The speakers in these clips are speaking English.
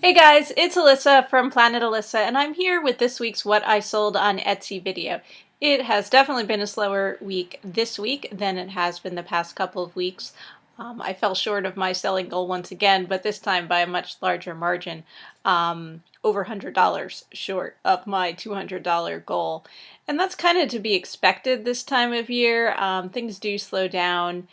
Hey guys, it's Alyssa from Planet Alyssa, and I'm here with this week's What I Sold on Etsy video. It has definitely been a slower week this week than it has been the past couple of weeks. I fell short of my selling goal once again, but this time by a much larger margin, over $100 short of my $200 goal. And that's kind of to be expected this time of year. Things do slow down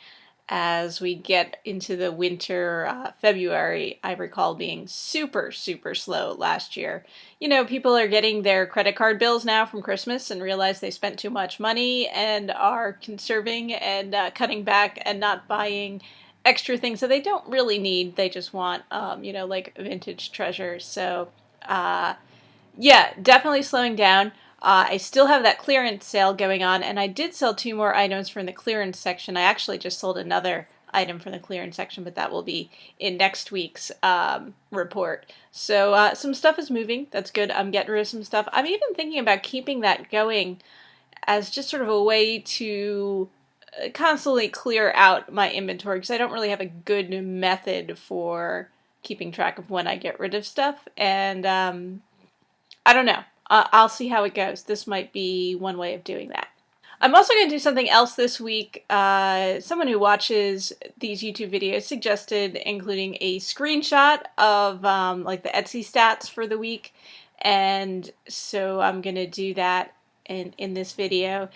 as we get into the winter. February, I recall being super, super slow last year. You know, people are getting their credit card bills now from Christmas and realize they spent too much money and are conserving and cutting back and not buying extra things that they don't really need. They just want, like vintage treasures. So, yeah, definitely slowing down. I still have that clearance sale going on, and I did sell 2 more items from the clearance section. I actually just sold another item from the clearance section, but that will be in next week's report. So some stuff is moving. That's good. I'm getting rid of some stuff. I'm even thinking about keeping that going as just sort of a way to constantly clear out my inventory, because I don't really have a good method for keeping track of when I get rid of stuff. And I don't know. I'll see how it goes. This might be one way of doing that. I'm also going to do something else this week. Someone who watches these YouTube videos suggested including a screenshot of like the Etsy stats for the week, and so I'm going to do that in this video.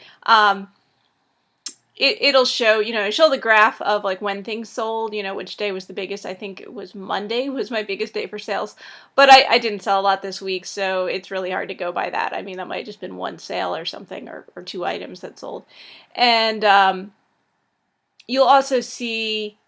It'll show, show the graph of like when things sold, which day was the biggest. I think it was Monday was my biggest day for sales, but I didn't sell a lot this week, so it's really hard to go by that. I mean, that might have just been one sale or something, or 2 items that sold. And you'll also see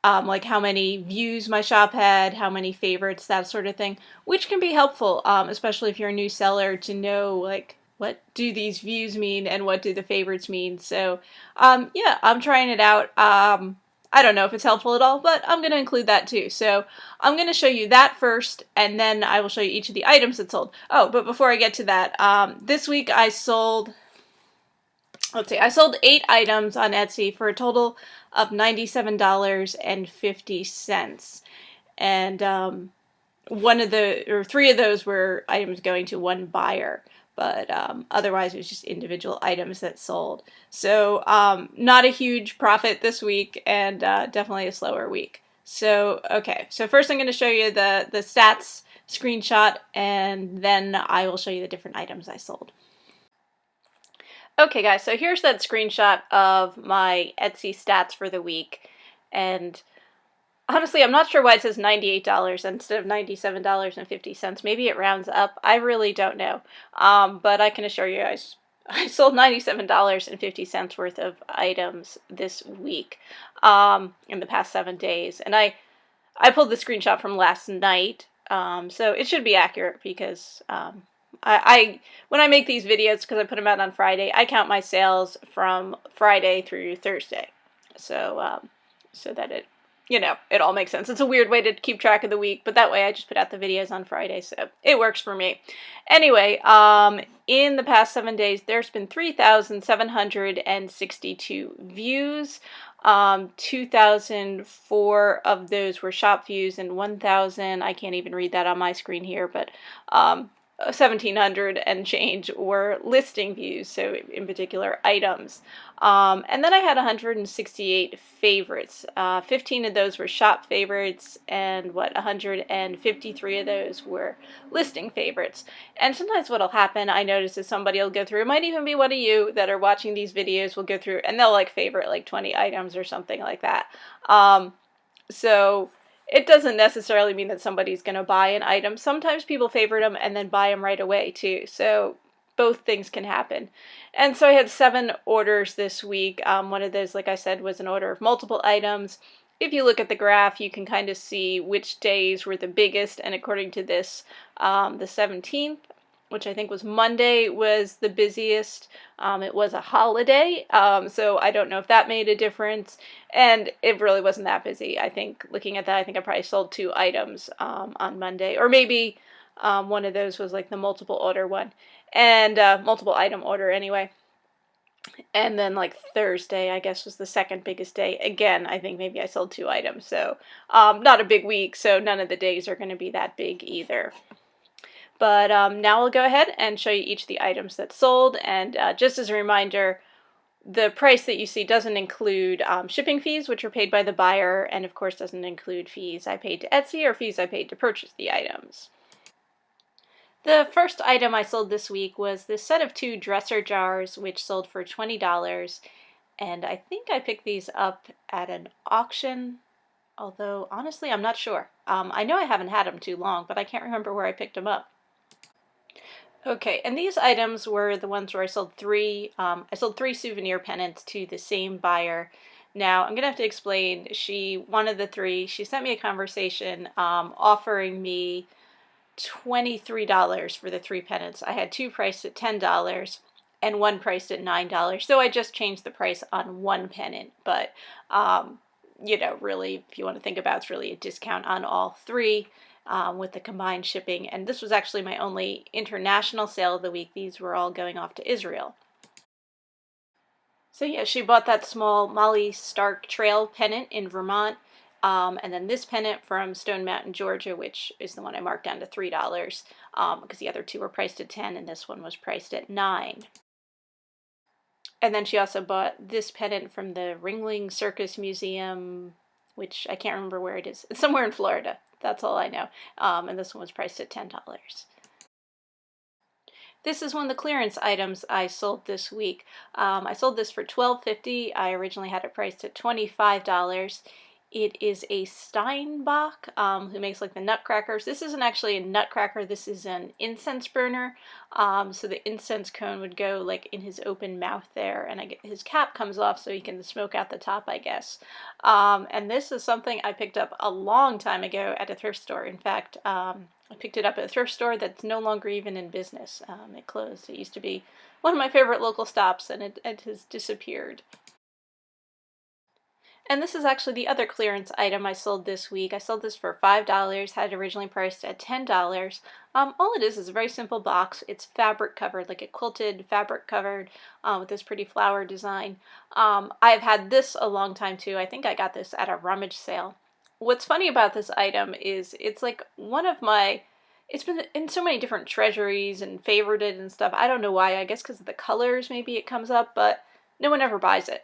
like how many views my shop had, how many favorites, that sort of thing, which can be helpful, especially if you're a new seller, to know like what do these views mean and what do the favorites mean. So yeah, I'm trying it out. I don't know if it's helpful at all, but I'm going to include that too. So I'm going to show you that first, and then I will show you each of the items that sold. Oh, but before I get to that, this week I sold, let's see, I sold 8 items on Etsy for a total of $97.50. And 3 of those were items going to one buyer, but otherwise it was just individual items that sold. So not a huge profit this week, and definitely a slower week. So, okay, so first I'm going to show you the stats screenshot, and then I will show you the different items I sold. Okay guys, so here's that screenshot of my Etsy stats for the week, and honestly, I'm not sure why it says $98 instead of $97.50. Maybe it rounds up. I really don't know. But I can assure you I sold $97.50 worth of items this week in the past 7 days. And I pulled the screenshot from last night, so it should be accurate, because when I make these videos, because I put them out on Friday, I count my sales from Friday through Thursday. So so that it all makes sense. It's a weird way to keep track of the week, but that way I just put out the videos on Friday, so it works for me. Anyway, in the past 7 days, there's been 3,762 views. 2,004 of those were shop views, and 1,000, I can't even read that on my screen here, but 1,700 and change were listing views, so in particular items. And then I had 168 favorites. 15 of those were shop favorites, and 153 of those were listing favorites. And sometimes what'll happen, I notice, is somebody will go through, it might even be one of you that are watching these videos, will go through and they'll like favorite like 20 items or something like that. So it doesn't necessarily mean that somebody's going to buy an item. Sometimes people favorite them and then buy them right away too. So both things can happen. And so I had 7 orders this week. One of those, like I said, was an order of multiple items. If you look at the graph, you can kind of see which days were the biggest. And according to this, the 17th, which I think was Monday, was the busiest. It was a holiday, so I don't know if that made a difference, and it really wasn't that busy. I think, looking at that, I think I probably sold 2 items on Monday, or maybe one of those was like the multiple order one, and multiple item order anyway. And then like Thursday, I guess, was the second biggest day. Again, I think maybe I sold 2 items, so not a big week, so none of the days are going to be that big either. But now we'll go ahead and show you each of the items that sold, and just as a reminder, the price that you see doesn't include shipping fees, which are paid by the buyer, and of course doesn't include fees I paid to Etsy or fees I paid to purchase the items. The first item I sold this week was this set of 2 dresser jars, which sold for $20. And I think I picked these up at an auction, although honestly I'm not sure. I know I haven't had them too long, but I can't remember where I picked them up. Okay, and these items were the ones where I sold 3. I sold 3 souvenir pennants to the same buyer. Now I'm gonna have to explain. She wanted the 3. She sent me a conversation offering me $23 for the 3 pennants. I had 2 priced at $10 and 1 priced at $9. So I just changed the price on 1 pennant, but you know, really, if you want to think about it, it's really a discount on all 3 with the combined shipping. And this was actually my only international sale of the week. These were all going off to Israel. So yeah, she bought that small Molly Stark Trail pennant in Vermont. And then this pennant from Stone Mountain, Georgia, which is the one I marked down to $3, because the other 2 were priced at $10 and this one was priced at $9. And then she also bought this pennant from the Ringling Circus Museum, which I can't remember where it is. It's somewhere in Florida. That's all I know. And this one was priced at $10. This is one of the clearance items I sold this week. I sold this for $12.50. I originally had it priced at $25. It is a Steinbach, who makes like the nutcrackers. This isn't actually a nutcracker, this is an incense burner. So the incense cone would go like in his open mouth there, and his cap comes off so he can smoke out the top, I guess. And this is something I picked up a long time ago at a thrift store. In fact, I picked it up at a thrift store that's no longer even in business. It closed. It used to be one of my favorite local stops, and it has disappeared. And this is actually the other clearance item I sold this week. I sold this for $5, had it originally priced at $10. All it is a very simple box. It's fabric covered, like a quilted fabric covered with this pretty flower design. I've had this a long time too. I think I got this at a rummage sale. What's funny about this item is it's like one of my, it's been in so many different treasuries and favorited and stuff. I don't know why. I guess because of the colors maybe it comes up, but no one ever buys it.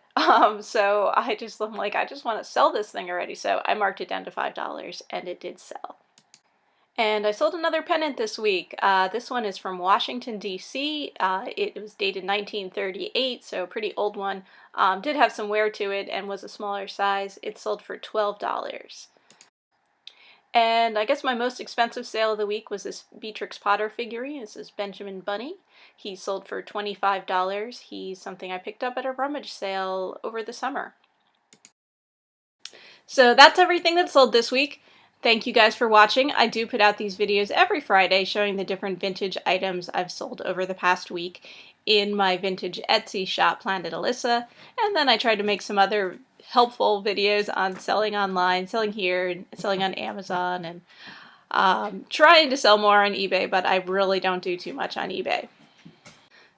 So I'm like, I just want to sell this thing already. So I marked it down to $5 and it did sell. And I sold another pennant this week. This one is from Washington, D.C. It was dated 1938, so a pretty old one. Did have some wear to it and was a smaller size. It sold for $12. And I guess my most expensive sale of the week was this Beatrix Potter figurine. This is Benjamin Bunny. He sold for $25. He's something I picked up at a rummage sale over the summer. So that's everything that sold this week. Thank you guys for watching. I do put out these videos every Friday showing the different vintage items I've sold over the past week in my vintage Etsy shop, Planet Alissa. And then I try to make some other helpful videos on selling online, selling here, and selling on Amazon, and trying to sell more on eBay, but I really don't do too much on eBay.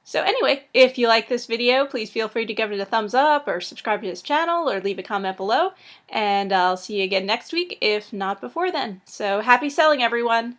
So anyway, if you like this video, please feel free to give it a thumbs up or subscribe to this channel or leave a comment below, and I'll see you again next week, if not before then. So happy selling, everyone!